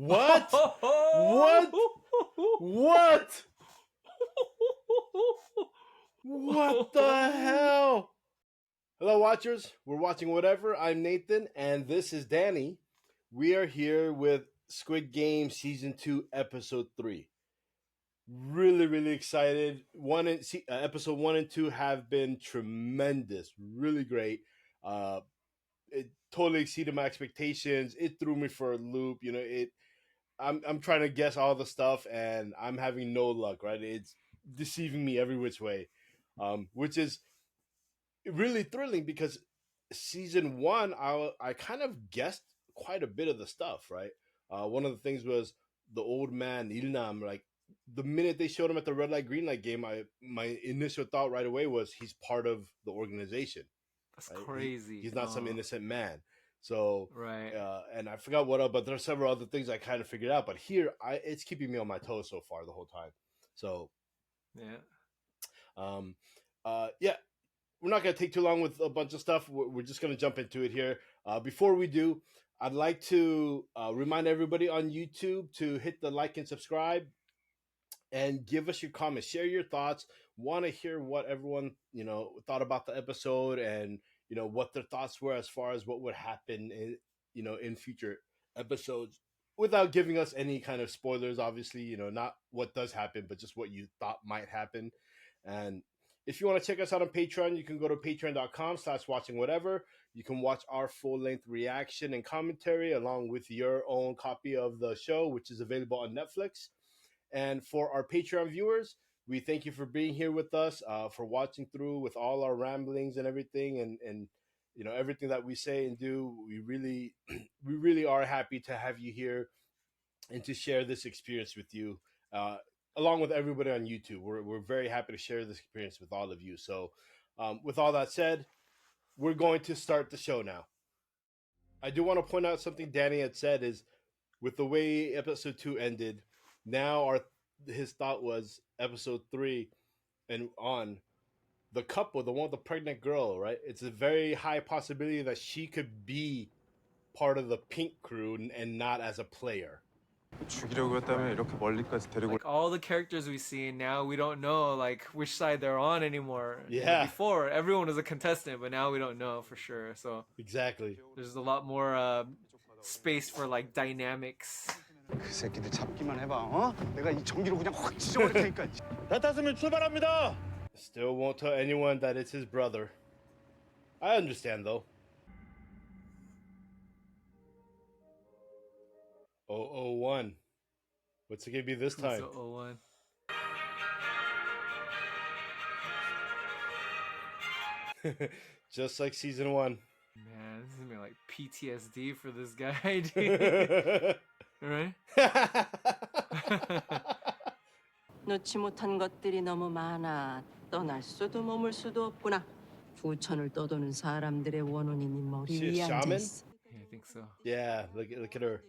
What? What? What? What the hell? Hello, watchers. We're watching whatever. I'm Nathan, and this is Danny. We are here with Squid Game Season 2, Episode 3. Really excited. Episode 1 and 2 have been tremendous. Really great. It totally exceeded my expectations. It threw me for a loop. I'm trying to guess all the stuff, and I'm having no luck. Right? It's deceiving me every which way, which is really thrilling because season 1, I kind of guessed quite a bit of the stuff. Right? One of the things was the old man Ilnam. Like the minute they showed him at the red light green light game, my initial thought right away was he's part of the organization. That's right? crazy. He's not some innocent man. So right. And I forgot what else, but there are several other things I kind of figured out. But here, it's keeping me on my toes so far the whole time. So yeah, we're not gonna take too long with a bunch of stuff. We're just gonna jump into it here. Before we do, I'd like to remind everybody on YouTube to hit the like and subscribe, and give us your comments. Share your thoughts. Want to hear what everyone thought about the episode, and what their thoughts were as far as what would happen in future episodes, without giving us any kind of spoilers. Obviously, not what does happen, but just what you thought might happen. And if you want to check us out on Patreon, you can go to patreon.com/watchingwhatever. You can watch our full-length reaction and commentary along with your own copy of the show, which is available on Netflix. And for our Patreon viewers, we thank you for being here with us, for watching through with all our ramblings and everything, and everything that we say and do. We really are happy to have you here and to share this experience with you, along with everybody on YouTube. We're very happy to share this experience with all of you. So, with all that said, we're going to start the show now. I do want to point out something Danny had said is, with the way episode 2 ended, now his thought was episode 3 and on, the couple, the one with the pregnant girl, right? It's a very high possibility that she could be part of the pink crew and not as a player. Like all the characters we see now, we don't know like which side they're on anymore. Yeah. Before everyone was a contestant, but now we don't know for sure. So exactly, there's a lot more space for like dynamics. 그 새끼들 잡기만 해봐, 어? 내가 이 전기로 그냥 확 지져버릴 테니까. 다 탔으면 출발합니다. Still won't tell anyone that it's his brother. I understand though. 001. What's it gonna be this time? 001. Just like season 1. Man, this is gonna be like PTSD for this guy, dude. Right? 놓지 못한 것들이 너무 많아. 떠날 수도 머물 수도 없구나. 부천을 떠도는 사람들의 원혼이 네 머리 She's 위에 a 앉아 shaman? 있어. Yeah, I think so. Yeah, look at her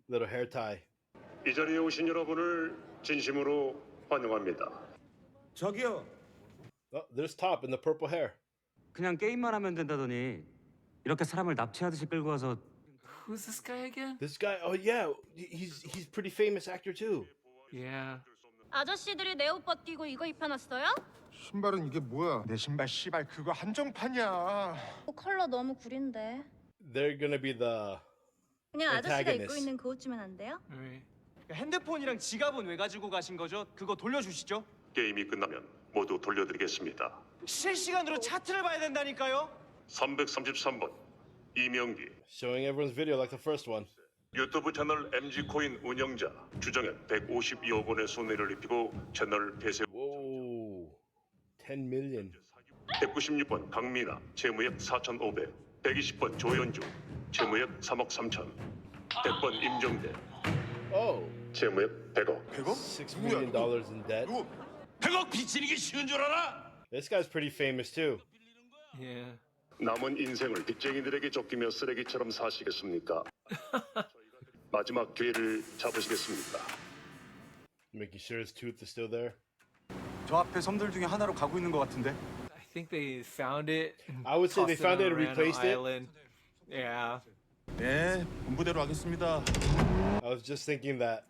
little hair tie. 이 자리에 오신 여러분을 진심으로 환영합니다. 저기요. Oh, there's Top in the purple hair. 그냥 게임만 하면 된다더니 이렇게 사람을 납치하듯이 끌고 와서. Who's this guy again? This guy, oh yeah, he's pretty famous actor too. Yeah. 아저씨들이 내 옷 벗기고 이거 입혀놨어요? 신발은 이게 뭐야? 내 신발 씨발 그거 한정판이야. 컬러 너무 구린데. They're gonna be the 그냥 아저씨가 입고 antagonist. 있는 그 옷 주면 안 돼요? Right. 핸드폰이랑 지갑은 왜 가지고 가신 거죠? 그거 돌려주시죠. 게임이 끝나면 모두 돌려드리겠습니다. 실시간으로 차트를 봐야 된다니까요. 333번 이명기. Showing everyone's video like the first one. 유튜브 채널 MG코인 운영자 주정현 152억 원의 손해를 입히고 채널 폐쇄. Whoa, 10 million. 196번 강민아 채무액 4,500. 120번 조연주 채무액 3억 3천. 100번 임정대 Oh, 채무액 100억. $6 million in debt. 100억 빚지는 게 쉬운 줄 알아? This guy's pretty famous too. Yeah. 남은 인생을 빚쟁이들에게 쫓기며 쓰레기처럼 사시겠습니까? 마지막 기회를 잡으시겠습니까? Making sure his tooth is still there. 저 앞에 섬들 중에 하나로 가고 있는 것 같은데. I think they found it. I would say they tossed found on it a and random replaced it. island. Yeah. 네, 본부대로 하겠습니다. I was just thinking that.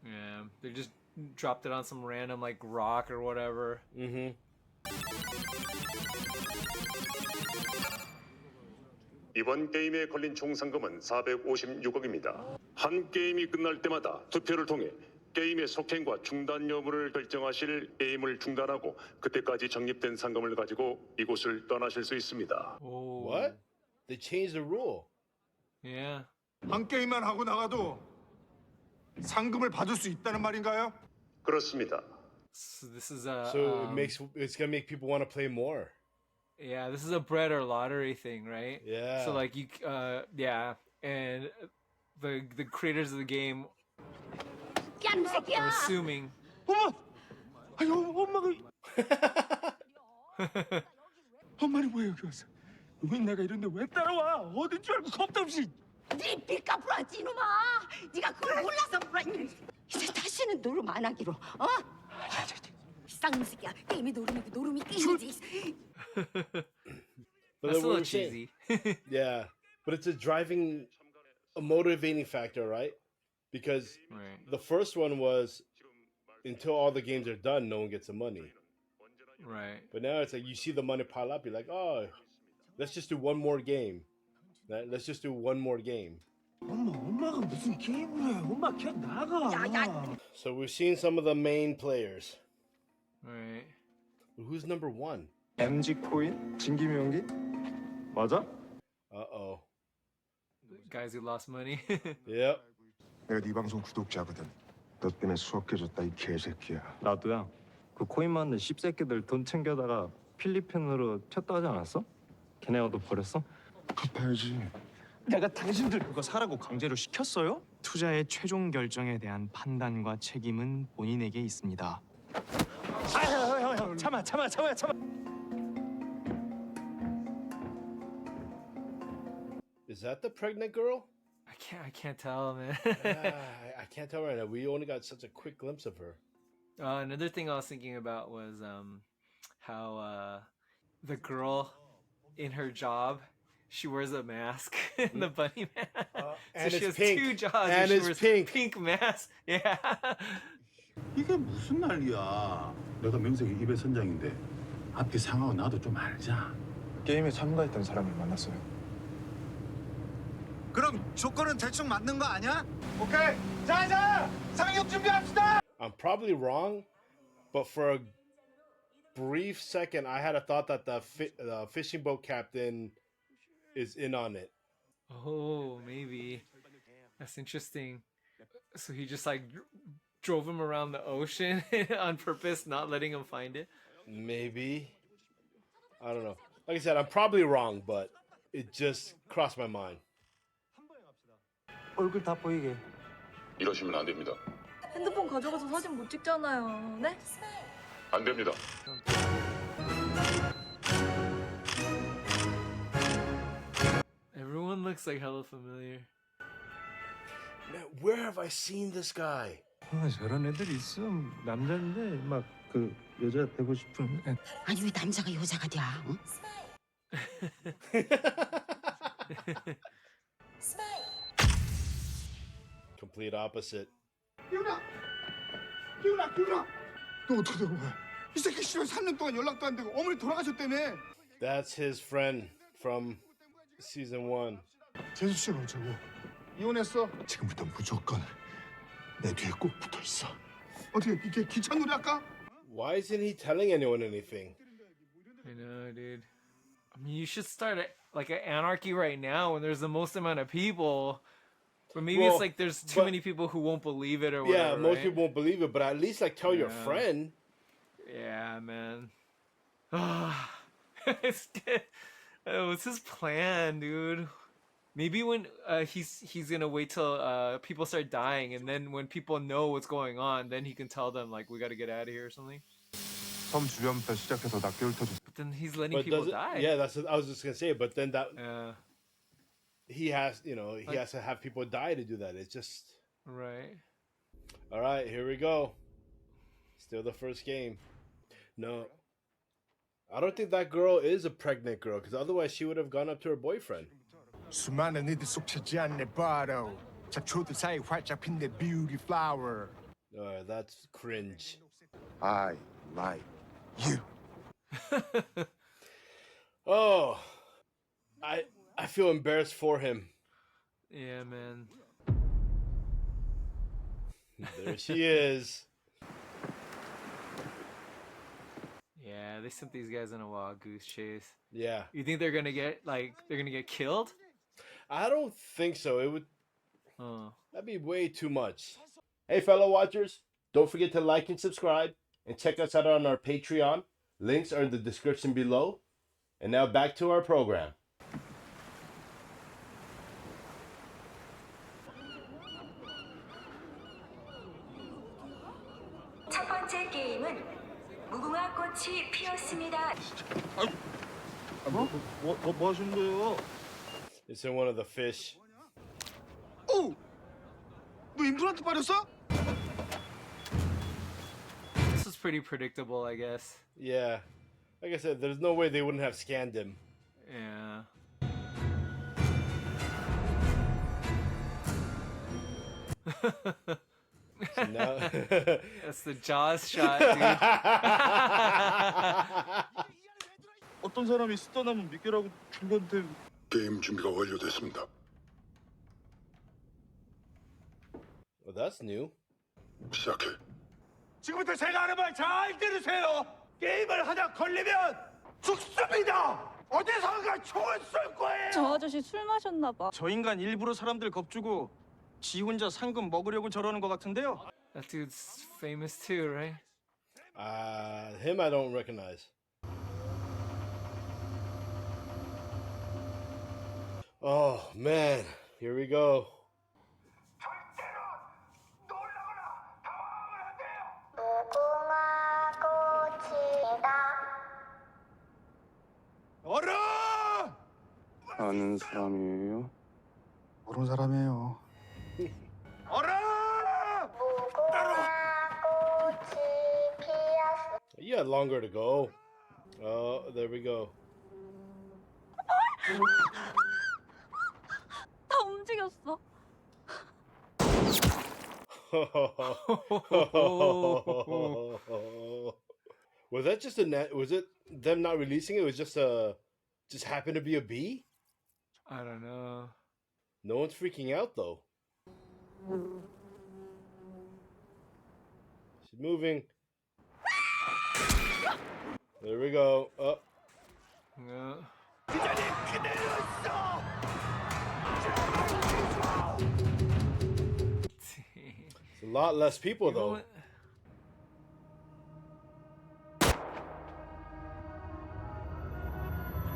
Yeah, they just dropped it on some random like rock or whatever. Mm-hmm. 이번 게임에 걸린 총 상금은 456억입니다. 한 게임이 끝날 때마다 투표를 통해 게임의 속행과 중단 여부를 결정하실 게임을 중단하고 그때까지 적립된 상금을 가지고 이곳을 떠나실 수 있습니다. Oh. What? They changed the rule. Yeah. 한 게임만 하고 나가도 상금을 받을 수 있다는 말인가요? 그렇습니다. So this is a So it's gonna make people want to play more. yeah, this is a bread or lottery thing, right? Yeah. So like you yeah, and the creators of the game are assuming 어머! 아니 엄마가 엄마는 왜 여기 왔어? 왜 내가 이런데 왜 따라와? 어딘 줄 알고 겁도 없이. 네 빚 갚으라지 이놈아. 네가 그걸 몰라서 그래. 이제 다시는 노름 안 하기로. 어? 쌍무새끼야. 게임이 노름이고 노름이 게임이지. But that's a what little we're saying- cheesy. Yeah, but it's a motivating factor, right? Because Right. the first one was until all the games are done, no one gets the money. Right. But now it's like you see the money pile up, you're like, oh, let's just do one more game. Let's just do one more game. 엄마가 무슨 게임을 해? 엄마 그냥 나가. So we've seen some of the main players. Right. Who's number one? MG 코인? 진기명기? 맞아? Uh-oh. Guys who lost money. Yep. 내가 네 방송 구독자거든. 너 때문에 수업 깨졌다 이 개새끼야. 나도야. 그 코인 많은 씹새끼들 돈 챙겨다가 필리핀으로 튀었다 하지 않았어? 걔네가도 버렸어? 갚아야지. 내가 당신들 그거 사라고 강제로 시켰어요? 투자의 최종 결정에 대한 판단과 책임은 본인에게 있습니다. 형, 참아. Is that the pregnant girl? I can't tell, man. I can't tell right now. We only got such a quick glimpse of her. Another thing I was thinking about was how the girl in her job, she wears a mask, the bunny mask. And so she it's has pink. two jobs. And she it's wears pink. mask. Yeah. 이게 무슨 난리야? 내가 명색이 입의 선장인데 앞뒤 상하고 나도 좀 알자. 게임에 참가했던 사람을 만났어요. 그럼 조건은 대충 맞는 거 아니야? 오케이. 자, 상륙 준비합시다. I'm probably wrong, but for a brief second, I had a thought that the fishing boat captain is in on it. Oh, maybe. That's interesting. So he just like drove him around the ocean on purpose, not letting him find it. Maybe. I don't know. Like I said, I'm probably wrong, but it just crossed my mind. 얼굴 다 보이게. 이러시면 안 됩니다. 핸드폰 가져가서 사진 못 찍잖아요. 네? 안 됩니다. Everyone looks like hella familiar. Man, where have I seen this guy? 저런 애들 있음. 남자인데 막 그 여자 되고 싶은 애. 아니 왜 남자가 여자가 돼? 응? Complete opposite. 기훈아! 너 어떻게 된 거야? 이 새끼 씨발 3년 동안 연락도 안 되고 어머니 돌아가셨다며. That's his friend from season 1. 재수 씨는 어쩌고? 이혼했어? 지금부터 무조건 내 뒤에 꼭 붙어 있어. 어떻게 이게 기차놀이 할까? Why isn't he telling anyone anything? I know, dude. I mean, you should start like an anarchy right now when there's the most amount of people. But maybe Well, it's like there's too many people who won't believe it or whatever. Yeah, most right? people won't believe it, but at least like tell your Yeah. friend. Yeah, man. What's his plan, dude? Maybe when he's gonna wait till people start dying, and then when people know what's going on, then he can tell them like we got to get out of here or something. 섬 주변부터 시작해서 낮게 훑어줘. But then he's letting But people does it, die. yeah, that's what I was just gonna say. But then that Yeah. he has, he has to have people die to do that. It's just Right. all right. Here we go. Still the first game. No, I don't think that girl is a pregnant girl because otherwise she would have gone up to her boyfriend. 수많은 이들 속 차지한 내 바로 잡초들 사이 활짝 핀 내 beauty flower. That's cringe. I like you. Oh, I feel embarrassed for him. Yeah, man. There she is. Yeah, they sent these guys on a wild goose chase. Yeah. You think they're gonna get killed? I don't think so. It would. Oh. That'd be way too much. Hey, fellow watchers, don't forget to like and subscribe, and check us out on our Patreon. Links are in the description below. And now back to our program. 첫 번째 게임은 무궁화 꽃이 피었습니다. 뭐 하시는 거예요? It's in one of the fish. 오! 너 임플란트 빠졌어? This is pretty predictable, I guess. Yeah. Like I said, there's no way they wouldn't have scanned him. Yeah. So now... That's the Jaws shot, dude. 어떤 사람이 쓰다남은 미끼라고 중간템. 게임 준비가 완료됐습니다. Well, that's new. 시작해. 지금부터 제가 하는 말 잘 들으세요. 게임을 하다 걸리면 죽습니다. 어디선가 총을 쏠 거예요. 저 아저씨 술 마셨나 봐. 저 인간 일부러 사람들 겁주고 지 혼자 상금 먹으려고 저러는 것 같은데요. That dude's famous too, right? Him I don't recognize. Oh, man. Here we go. 얼어! 아는 사람이에요? 모르는 사람이에요. 얼어! You had longer to go. Oh, there we go. 다 움직였어. Was that just a net? Was it them not releasing it? It was just happened to be a bee? I don't know. No one's freaking out though. She's moving. There we go. Oh. Yeah. It's a lot less people though.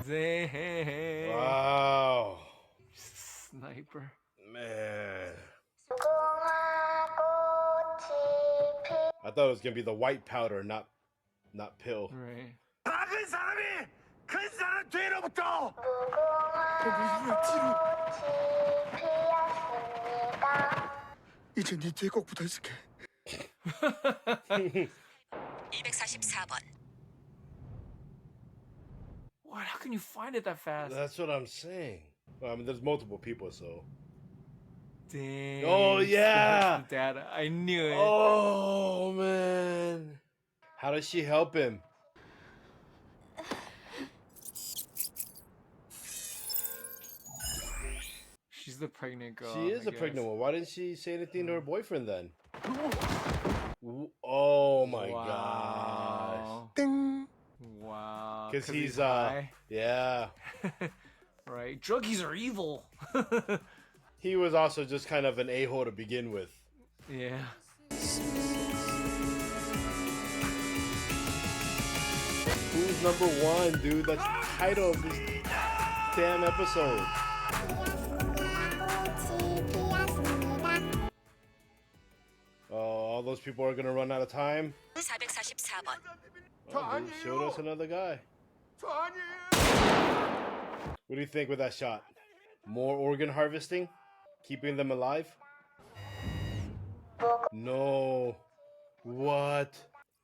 Dang. Wow. Sniper. Man. I thought it was gonna be the white powder, not pill. Right. 작은 사람이 큰 사람 뒤로부터. 이제 네 뒤에 꼭 붙어 있을게. 244번. What? How can you find it that fast? That's what I'm saying. Well, I mean, there's multiple people, so. Dang. Oh, yeah. So that's the data. I knew it. Oh man. How does she help him? She's the pregnant girl. She is I a pregnant guess. one. Why didn't she say anything to her boyfriend then? Oh my gosh. Wow. 땡. Wow. Because he's high. yeah. Right. Druggies are evil. He was also just kind of an a-hole to begin with. Yeah. Who's number one, dude? That's the title of this damn episode. Oh, all those people are gonna run out of time. 444번. Oh, they showed us another guy. 저 아니에요. What do you think with that shot? More organ harvesting? Keeping them alive? No. What?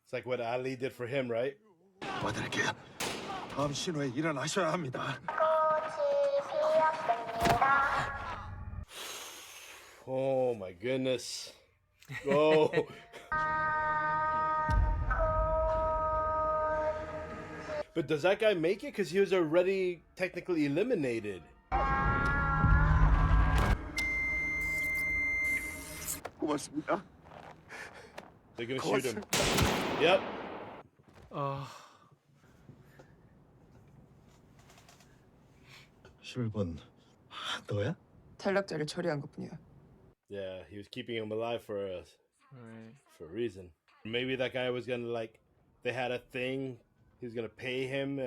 It's like what Ali did for him, right? 도와드릴게요. 다음 신호에 일어나셔야 합니다. Oh my goodness. Oh. But does that guy make it? Because he was already technically eliminated. 고맙습니다. They're gonna shoot him. Yep. Oh. 11번 너야? 탈락자를 처리한 것뿐이야. Yeah, he was keeping him alive for a reason. Maybe that guy was gonna they had a thing. He was gonna pay him,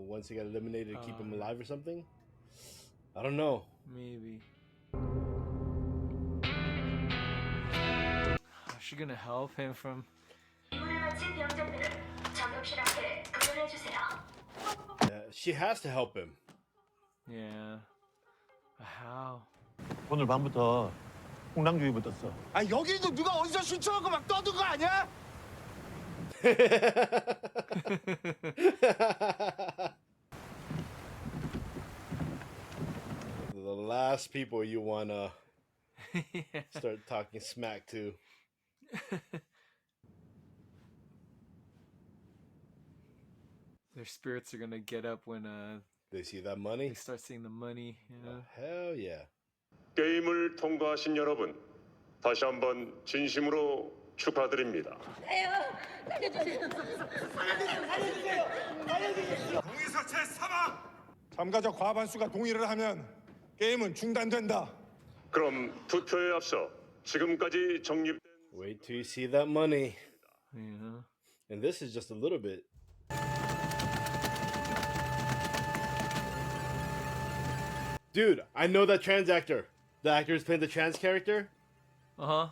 once he got eliminated, to keep him alive or something. I don't know. Maybe. Is she gonna help him from? She has to help him. Yeah. But how? 오늘 밤부터 홍당주의보 떴어. 아 여기도 누가 어디서 신청하고 막 떠든 거 아니야? The last people you wanna start talking smack to. Their spirits are gonna get up when they see that money. They start seeing the money. Hell yeah. 게임을 통과하신 여러분, 다시 한번 진심으로 축하드립니다. 동의서체 사망! 참가자 과반수가 동의를 하면 게임은 중단된다. 그럼 투표에 앞서 지금까지 정립된 Wait till you see that money. Yeah. And this is just a little bit. Dude, I know that trans actor. The actor who's playing the trans character. Uh-huh.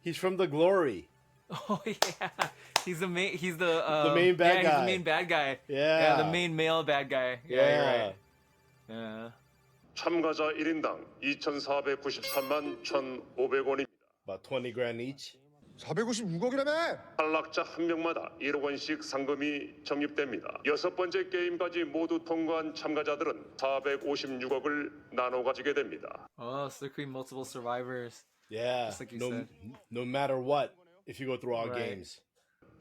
He's from The Glory. Oh yeah. He's the main main bad yeah, guy. He's the main bad guy. Yeah. Yeah, the main male bad guy. Yeah, you're right. Yeah. 참가자 1인당 2,493만 1,500원입니다. About 20 grand each. 456억이라며? 탈락자 한 명마다 1억 원씩 상금이 적립됩니다. 6번째 게임까지 모두 통과한 참가자들은 456억을 나눠 가지게 됩니다. Oh, so there could be multiple survivors. Yeah. Just like you said. No matter what, if you go through all Right. games.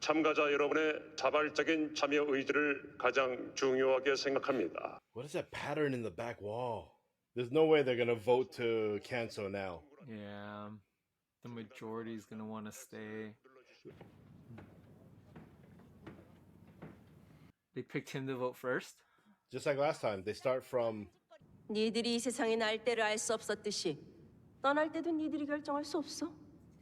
참가자 여러분의 자발적인 참여 의지를 가장 중요하게 생각합니다. What is that pattern in the back wall? There's no way they're gonna vote to cancel now. Yeah. The majority is gonna want to stay. They picked him to vote first? Just like last time, they start from. 니들이 이 세상에 날 때를 알 수 없었듯이 떠날 때도 니들이 결정할 수 없어.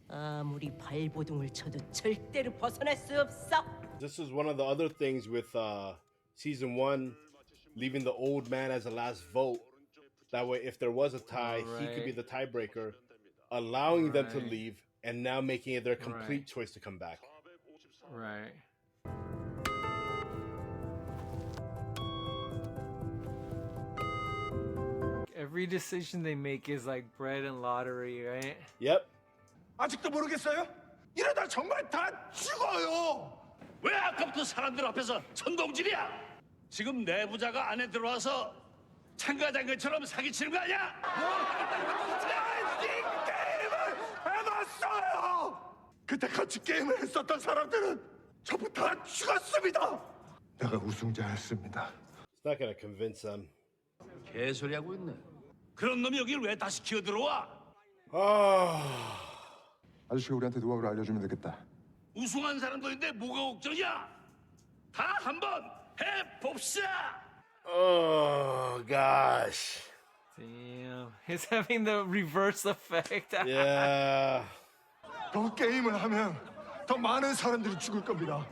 아무리 발버둥을 쳐도 절대로 벗어날 수 없어. This is one of the other things with season 1, leaving the old man as the last vote. That way, if there was a tie, he could be the tiebreaker, allowing them to leave and now making it their complete choice to come back. Right. Every decision they make is like bread and lottery, right? Yep. 아직도 모르겠어요? 이러다 정말 다 죽어요. 왜 아까부터 사람들 앞에서 천동질이야? 지금 내부자가 안에 들어와서 참가자인 것처럼 사기치는 거 아니야? 이 게임을 해봤어요. 그때 같이 게임을 했었던 사람들은 전부 다 죽었습니다. 내가 우승자였습니다. It's not gonna convince them. 개소리하고 있네. 그런 놈이 여길 왜 다시 기어들어와? 아저씨가 우리한테 노하우를 알려주면 되겠다. 우승한 사람도 있는데 뭐가 걱정이야? 다 한번 해봅시다. Oh gosh. Damn. He's having the reverse effect. Yeah. 더 게임을 하면 더 많은 사람들이 죽을 겁니다.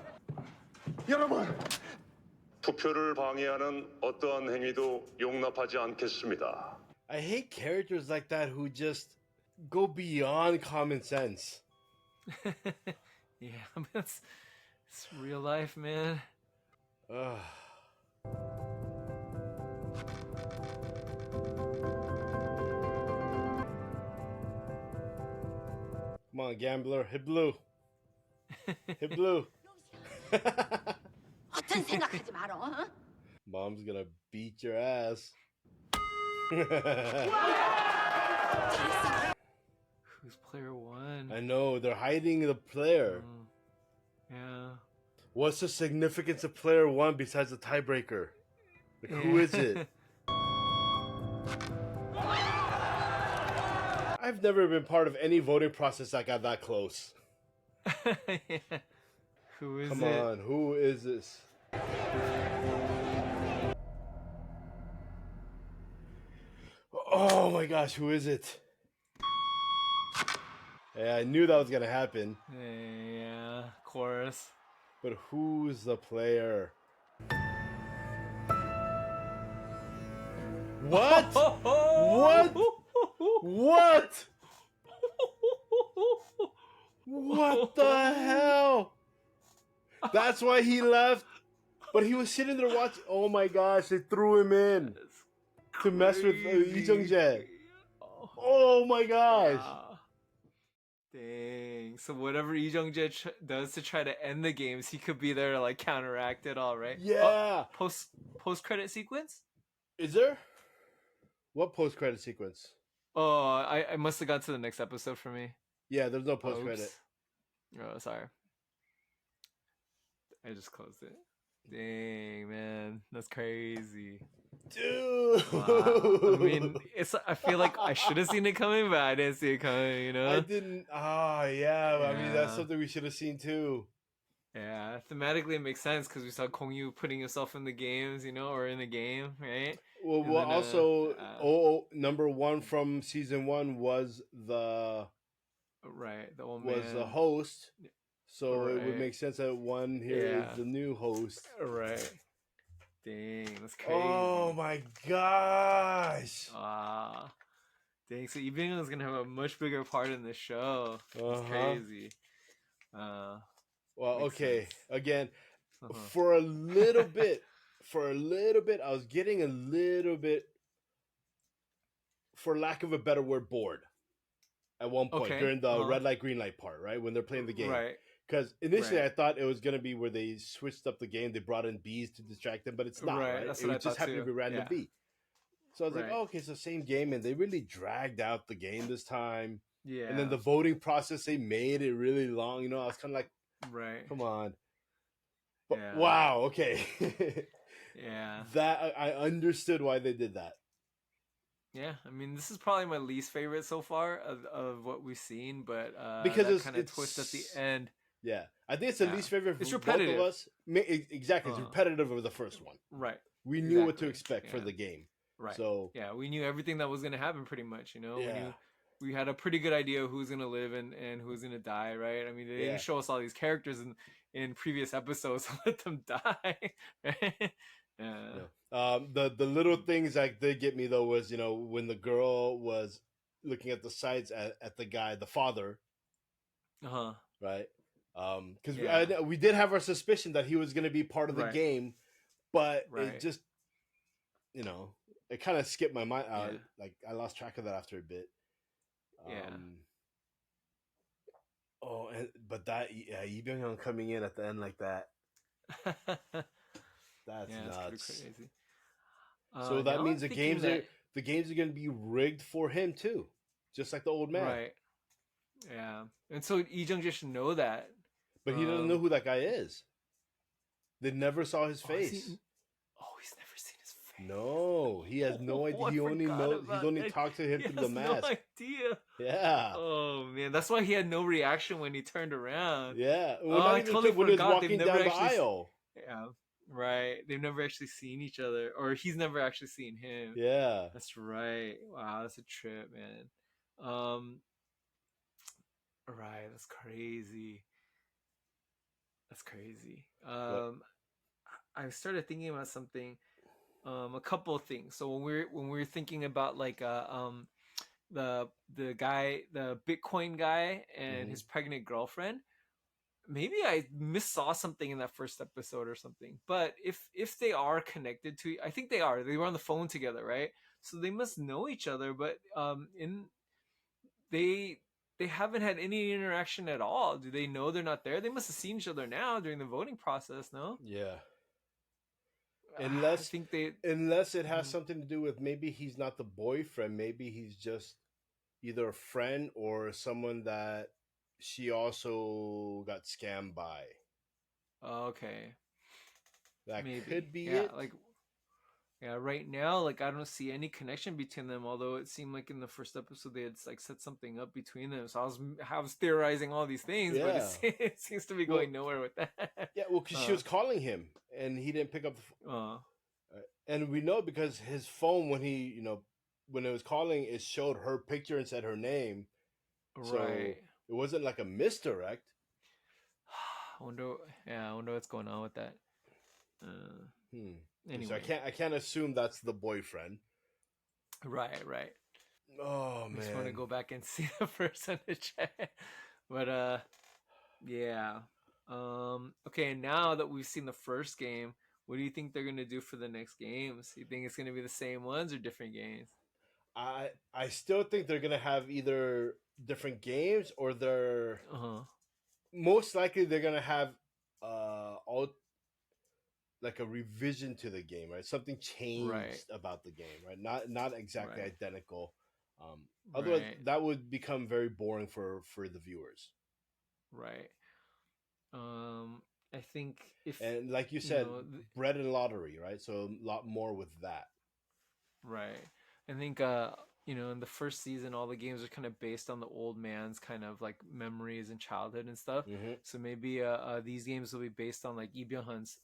여러분. 투표를 방해하는 어떠한 행위도 용납하지 않겠습니다. I hate characters like that who just go beyond common sense. Yeah, it's real life, man. Come on, gambler. Hit blue. Hit blue. 어떤 생각하지 말어. Mom's gonna beat your ass. Who's player one? I know they're hiding the player. Yeah. What's the significance of player one besides the tiebreaker? Like, who is it? I've never been part of any voting process that got that close. Yeah. Who is Come it? on, who is this? Oh my gosh, who is it? Yeah, I knew that was gonna happen. Yeah, of course. But who's the player? What? What? What? What the hell? That's why he left. But he was sitting there watching. Oh my gosh, they threw him in to mess with Lee Jung-jae. Oh my gosh. Dang. So whatever Lee Jung-jae does to try to end the games, he could be there to like counteract it all, right? Yeah. Oh, post credit sequence? Is there? What post-credit sequence? Oh, I must have got to the next episode for me. Yeah, there's no post-credit. Oh, sorry. I just closed it. Dang, man. That's crazy. Dude. Wow. I mean, I feel like I should have seen it coming, but I didn't see it coming, you know? I didn't. Yeah. I mean, that's something we should have seen too. Yeah, thematically it makes sense because we saw Kong Yu putting himself in the games, you know, or in the game, right? Well, And then, also, number one from season one was the the old was man. the host, so it would Right. make sense that one here is the new host. Right. Dang, that's crazy. Oh my gosh! Dang, so Byung is gonna have a much bigger part in this show. That's crazy. Well, okay. Sense. Again, for a little bit, I was getting a little bit, for lack of a better word, bored at one point during the red light, green light part, right? When they're playing the game. Right. Because initially I thought it was going to be where they switched up the game. They brought in bees to distract them, but it's not, right? That's it what I just thought happened to too. be random bee. So I was like, Right. oh, okay, so same game. And they really dragged out the game this time. Yeah. And then the voting process, they made it really long. You know, I was kind of like, right. Come on. But, Yeah. wow, okay. Yeah. That I understood why they did that. Yeah, I mean, this is probably my least favorite so far of what we've seen, but Because that it's kind of twist at the end. Yeah, I think it's the least favorite. It's for both repetitive. of us. Exactly, it's repetitive of the first one. Right. We knew what to Exactly, expect for the game. Right. So yeah, we knew everything that was gonna happen pretty much. You know, Yeah. we had a pretty good idea of who's gonna live and who's gonna die. Right. I mean, they Yeah. didn't show us all these characters in previous episodes. Let them die. Right? Yeah. the little things that did get me though was, you know, when the girl was looking at the sights at the guy, the father. Right. Because we did have our suspicion that he was going to be part of the game, but it just, you know, it kind of skipped my mind. Like I lost track of that after a bit. But that Lee Byung-hyun coming in at the end like that. That's nuts. Pretty crazy. So that means the games are going to be rigged for him too, just like the old man. Right. Yeah, and so Lee Jung-jae should know that, but he doesn't know who that guy is. They never saw his face. He's never seen his face. No, he has no idea. I He only forgot knows. about He's only that. talked to him He through the has mask. No idea. Yeah. Oh man, that's why he had no reaction when he turned around. Yeah. Well, I totally when he was forgot. walking down the aisle. Yeah. Right. They've never actually seen each other, or he's never actually seen him. Yeah. That's right. Wow, that's a trip, man. Right. That's crazy. That's crazy. I started thinking about something. A couple of things. So when we're thinking about like the guy, the Bitcoin guy, and his pregnant girlfriend, maybe I missaw something in that first episode or something. But if they are connected to, I think they are. They were on the phone together, right? So they must know each other. But they haven't had any interaction at all. Do they know they're not there? They must have seen each other now during the voting process, no? Yeah. I think unless it has something to do with maybe he's not the boyfriend, maybe he's just either a friend or someone that she also got scammed by. Okay. That Maybe. could be Yeah, it. like right now, like I don't see any connection between them. Although it seemed like in the first episode they had like set something up between them. So I was theorizing all these things, but it seems to be going nowhere with that. Yeah, well, because she was calling him and he didn't pick up the phone. And we know because his phone, when he, when it was calling, it showed her picture and said her name. Right. So it wasn't like a misdirect. I wonder what's going on with that. Anyway, so I can't assume that's the boyfriend. Right. Oh man, I just want to go back and see the first on the chat. But yeah. Okay, now that we've seen the first game, what do you think they're gonna do for the next games? You think it's gonna be the same ones or different games? I still think they're gonna have either different games or they're most likely they're gonna have all like a revision to the game, right? Something changed about the game, right? Not exactly identical. Otherwise, that would become very boring for the viewers. Right. I think and like you said, bread and lottery, right? So a lot more with that. Right. I think in the first season, all the games are kind of based on the old man's kind of like memories and childhood and stuff. So maybe these games will be based on like Lee Byung-hun's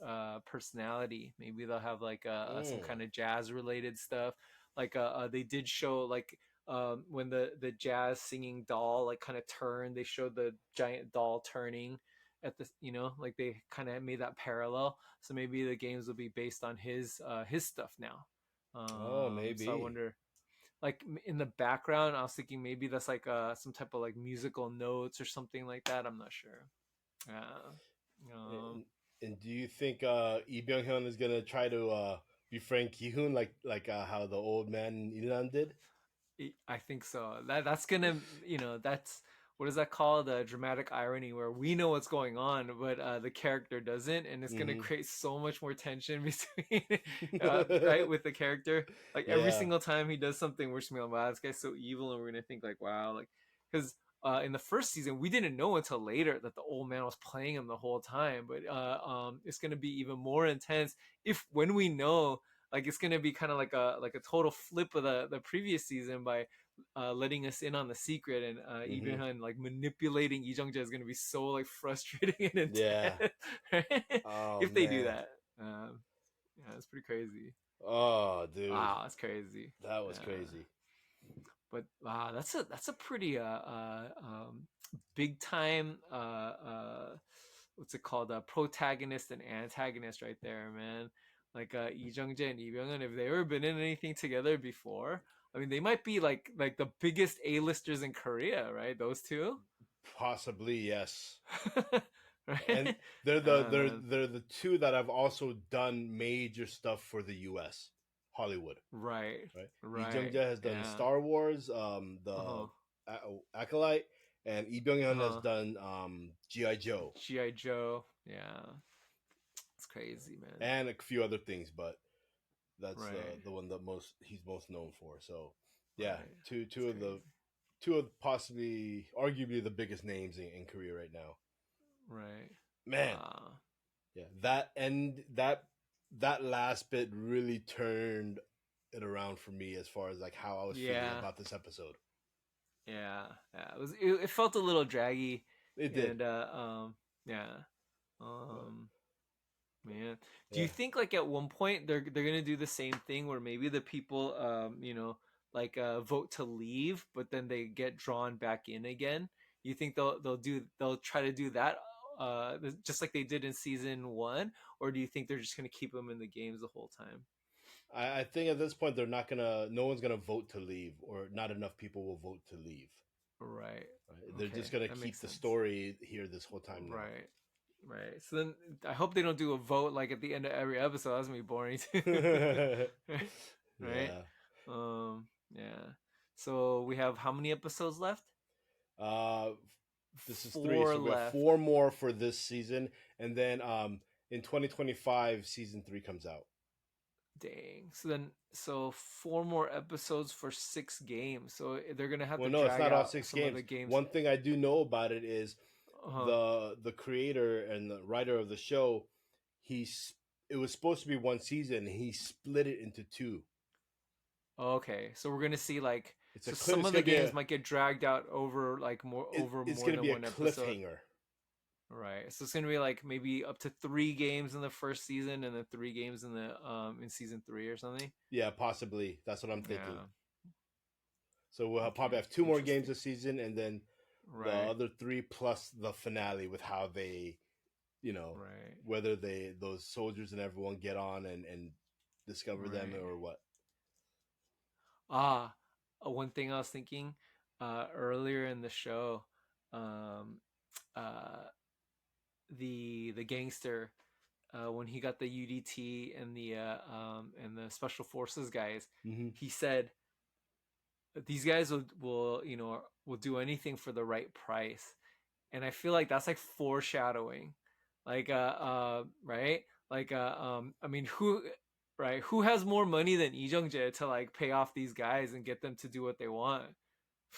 personality. Maybe they'll have like some kind of jazz related stuff. Like they did show like when the jazz singing doll like kind of turned. They showed the giant doll turning at the like they kind of made that parallel. So maybe the games will be based on his stuff now. Maybe. So I wonder, like in the background, I was thinking maybe that's like some type of like musical notes or something like that. I'm not sure. And do you think Lee Byung-hun is gonna try to befriend Gi Hun like how the old man Ilan did? I think so. That's gonna that's what is that called? Dramatic irony, where we know what's going on, but the character doesn't, and it's gonna create so much more tension between right with the character. Like every single time he does something, we're just gonna be like, wow, this guy's so evil, and we're gonna think like, wow, like because in the first season we didn't know until later that the old man was playing him the whole time. But it's gonna be even more intense when we know. Like it's gonna be kind of like a total flip of the previous season by letting us in on the secret, and Lee Byung-hun like manipulating Lee Jung-jae is gonna be so like frustrating and intense. If they do that, it's pretty crazy. Oh, dude! Wow, that's crazy. That was crazy. But wow, that's a pretty big time what's it called? Protagonist and antagonist right there, man. Like Lee Jung-jae and Lee Byung-hun, if they've ever been in anything together before, I mean, they might be like the biggest A-listers in Korea, right? Those two, possibly, yes. Right? And they're the two that have also done major stuff for the U.S. Hollywood. Right. Lee Jung-jae has done Star Wars, the Acolyte, and Lee Byung-hun has done G.I. Joe. G.I. Joe, yeah. It's crazy, man. And a few other things, but that's the one that he's most known for. So yeah, two of possibly arguably the biggest names in Korea right now. Right. Man. Yeah. That last bit really turned it around for me as far as like how I was feeling about this episode. Yeah. It felt a little draggy. It did. And man, do you think like at one point they're gonna do the same thing where maybe the people vote to leave, but then they get drawn back in again? You think they'll try to do that just like they did in season 1, or do you think they're just gonna keep them in the games the whole time? I think at this point no one's gonna vote to leave, or not enough people will vote to leave. Right. They're just gonna keep the story here this whole time now. Right. So then I hope they don't do a vote like at the end of every episode. That's gonna be boring too. Right? Yeah. So we have how many episodes left? This is 3. So we have 4 more for this season, and then in 2025 season 3 comes out. Dang. So 4 more episodes for 6 games. So they're gonna have Well, to no, it's drag not all out 6 some of games. the games. One thing I do know about it is Uh-huh. the creator and the writer of the show, it was supposed to be one season. He split it into 2. Okay, so we're gonna see like It's so a clip. some It's of the gonna be games might get dragged out over like it's more gonna than be a one episode. cliffhanger. Right. So it's gonna be like maybe up to 3 games in the first season and then 3 games in season 3 or something. Yeah, possibly. That's what I'm thinking. Yeah. So we'll Okay. probably have 2 more games Interesting. this season, and then the Right. other 3 plus the finale with how they, Right. whether those soldiers and everyone get on and discover them Right. or what. One thing I was thinking earlier in the show, um, uh, the gangster when he got the UDT and the special forces guys, he said these guys will do anything for the right price, and I feel like that's like foreshadowing, like right, like I mean who has more money than Lee Jung-jae to like pay off these guys and get them to do what they want?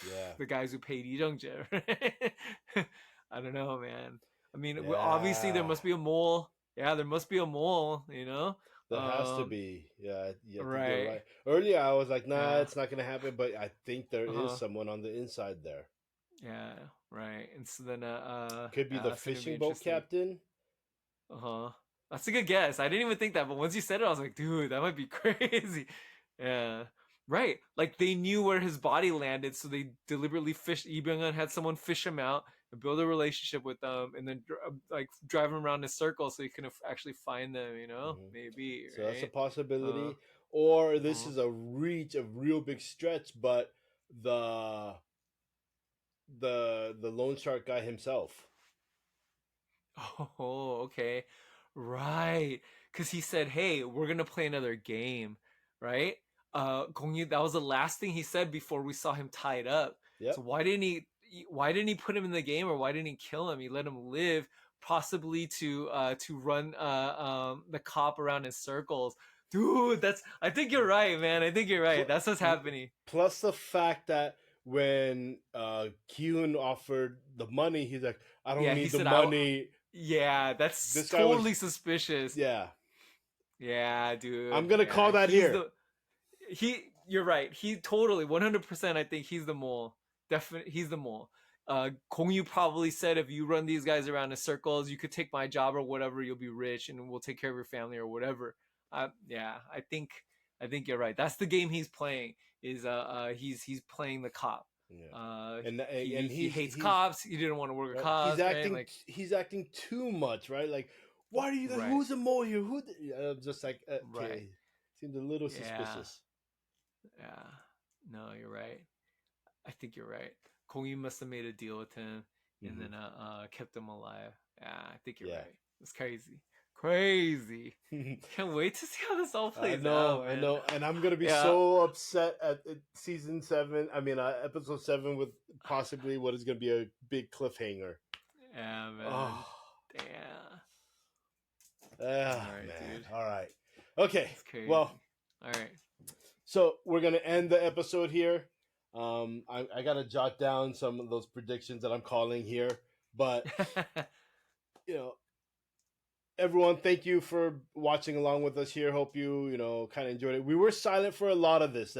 Yeah. The guys who paid Lee Jung-jae, right? I don't know, man. I mean, obviously there Yeah. must be a mole. Yeah, there must be a mole, you know? There has to be. Yeah, I think you're Right. right. Earlier I was like, nah, Yeah. it's not gonna happen, but I think there is Uh-huh. someone on the inside there. Yeah, right. And so then Could be yeah, the that's gonna be fishing boat interesting. captain. Uh-huh. That's a good guess. I didn't even think that, but once you said it, I was like, dude, that might be crazy. Yeah. Right. Like they knew where his body landed, so they deliberately fished. Lee Byung-hun had someone fish him out and build a relationship with them, and then like drive him around in circles so he can actually find them. You know, maybe. So that's a Right. possibility. Or this uh-huh. is a real big stretch, but the loan shark guy himself. Oh, okay. Right. Because he said, hey, we're going to play another game, right? Gongyu, that was the last thing he said before we saw him tied up. Yep. So why didn't he put him in the game, or why didn't he kill him? He let him live, possibly to run the cop around in circles. Dude, I think you're right, man. I think you're right. That's what's happening. Plus the fact that when Gi Hun offered the money, he's like, I don't Yeah, need he the said, money. Yeah, that's This guy was- totally suspicious. Yeah. Yeah, dude. I'm gonna Yeah, call that he's here. You're right. He totally 100%. I think he's the mole. Definitely, he's the mole. Gongyu probably said, if you run these guys around in circles, you could take my job or whatever. You'll be rich, and we'll take care of your family or whatever. Yeah, I think you're right. That's the game he's playing. Is he's playing the cop. Yeah. He he's- hates he's- cops. He didn't want to work with Right? cops. He's acting too much, right? Like, why are you? Right. Who's the mole here? Just like, okay, Right. seems a little Yeah. suspicious. Yeah. No, you're right. I think you're right. Gongyu must have made a deal with him and then kept him alive. Yeah, I think you're right. It's crazy. Crazy. Can't wait to see how this all plays out. I Man. know, and I'm gonna be Yeah. so upset at season 7. I mean, episode 7 with possibly what is gonna be a big cliffhanger. Yeah, man. Oh. Damn. Ah, All right, man. dude. All right. Okay. It's crazy. Well, all right. So we're gonna end the episode here. I gotta jot down some of those predictions that I'm calling here, but everyone, thank you for watching along with us here. Hope you kind of enjoyed it. We were silent for a lot of this,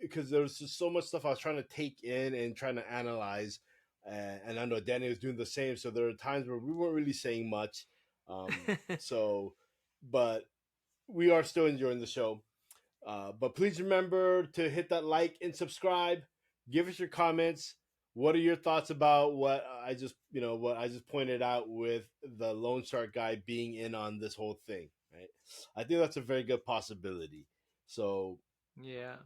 because there was just so much stuff I was trying to take in and trying to analyze, and I know Danny was doing the same. So there are times where we weren't really saying much. But we are still enjoying the show. But please remember to hit that like and subscribe. Give us your comments. What are your thoughts about what I just pointed out with the loan shark guy being in on this whole thing? Right. I think that's a very good possibility. So yeah.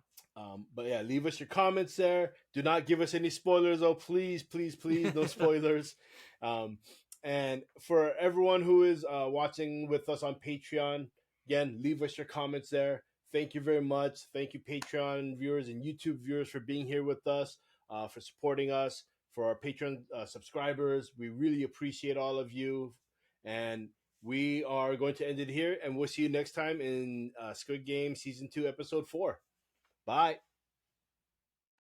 But yeah, leave us your comments there. Do not give us any spoilers, though. Please, no spoilers. And for everyone who is watching with us on Patreon, again, leave us your comments there. Thank you very much. Thank you, Patreon viewers and YouTube viewers, for being here with us, for supporting us, for our Patreon subscribers. We really appreciate all of you. And we are going to end it here, and we'll see you next time in Squid Game Season 2, Episode 4. Bye.